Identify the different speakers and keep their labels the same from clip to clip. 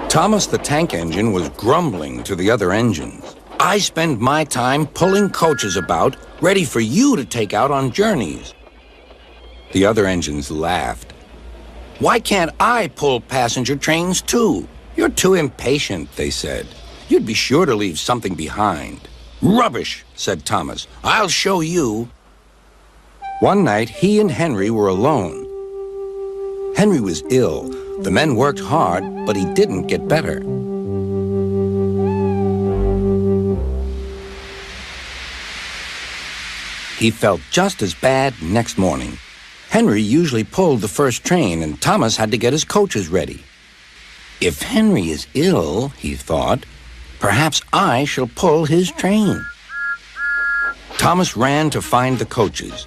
Speaker 1: Thomas the tank engine was grumbling to the other engines. I spend my time pulling coaches about, ready for you to take out on journeys. The other engines laughed. Why can't I pull passenger trains too? You're too impatient, they said. You'd be sure to leave something behind. Rubbish, said Thomas. I'll show you. One night, he and Henry were alone. Henry was ill. The men worked hard, but he didn't get better. He felt just as bad next morning. Henry usually pulled the first train, and Thomas had to get his coaches ready. If Henry is ill, he thought, perhaps I shall pull his train. Thomas ran to find the coaches.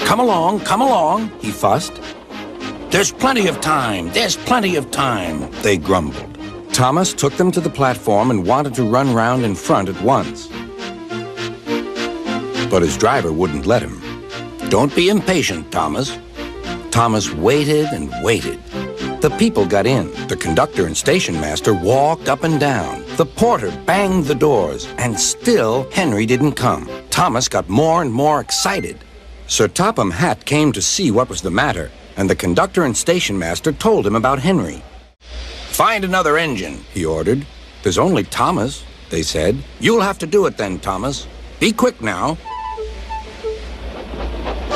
Speaker 1: Come along, he fussed. There's plenty of time, they grumbled. Thomas took them to the platform and wanted to run round in front at once. But his driver wouldn't let him. Don't be impatient, Thomas. Thomas waited and waited. The people got in. The conductor and station master walked up and down. The porter banged the doors, and still Henry didn't come. Thomas got more and more excited. Sir Topham Hatt came to see what was the matter, and the conductor and station master told him about Henry. Find another engine, he ordered. There's only Thomas, they said. You'll have to do it then, Thomas. Be quick now.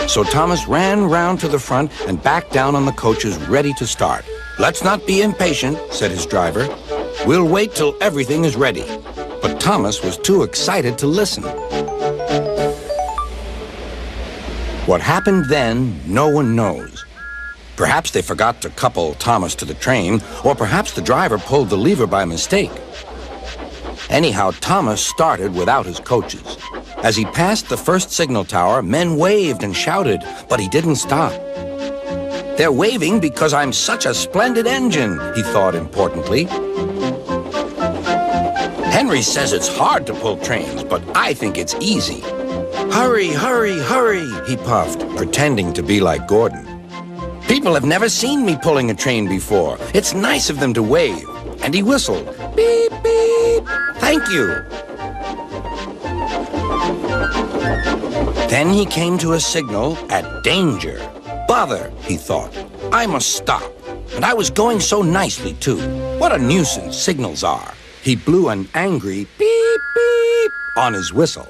Speaker 1: So Thomas ran round to the front and back down on the coaches, ready to start. Let's not be impatient, said his driver. We'll wait till everything is ready. But Thomas was too excited to listen. What happened then, no one knows. Perhaps they forgot to couple Thomas to the train, or perhaps the driver pulled the lever by mistake. Anyhow, Thomas started without his coaches. As he passed the first signal tower, men waved and shouted, but he didn't stop. They're waving because I'm such a splendid engine, he thought importantly. Henry says it's hard to pull trains, but I think it's easy. Hurry, hurry, hurry, he puffed, pretending to be like Gordon. People have never seen me pulling a train before. It's nice of them to wave. And he whistled. Beep, beep. Thank you. Then he came to a signal at danger. Bother, he thought. I must stop. And I was going so nicely, too. What a nuisance signals are. He blew an angry beep, beep on his whistle.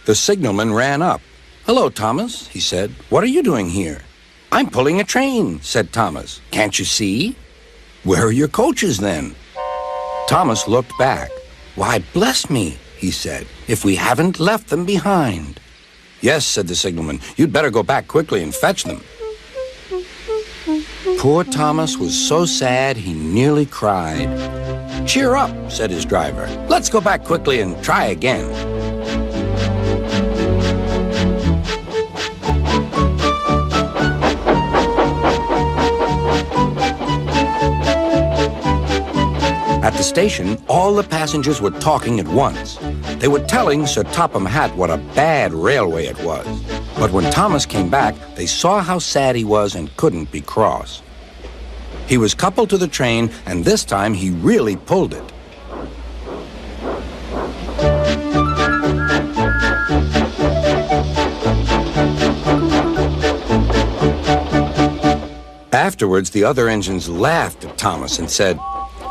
Speaker 1: The signalman ran up. Hello, Thomas, he said. What are you doing here? I'm pulling a train, said Thomas. Can't you see? Where are your coaches, then? Thomas looked back. Why, bless me, he said, if we haven't left them behind. Yes, said the signalman. You'd better go back quickly and fetch them. Poor Thomas was so sad he nearly cried. Cheer up, said his driver. Let's go back quickly and try again. At the station, all the passengers were talking at once. They were telling Sir Topham Hatt what a bad railway it was. But when Thomas came back, they saw how sad he was and couldn't be cross. He was coupled to the train, and this time he really pulled it. Afterwards, the other engines laughed at Thomas and said,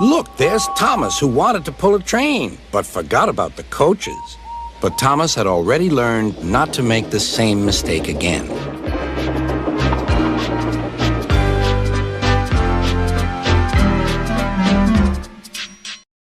Speaker 1: Look, there's Thomas who wanted to pull a train, but forgot about the coaches. But Thomas had already learned not to make the same mistake again.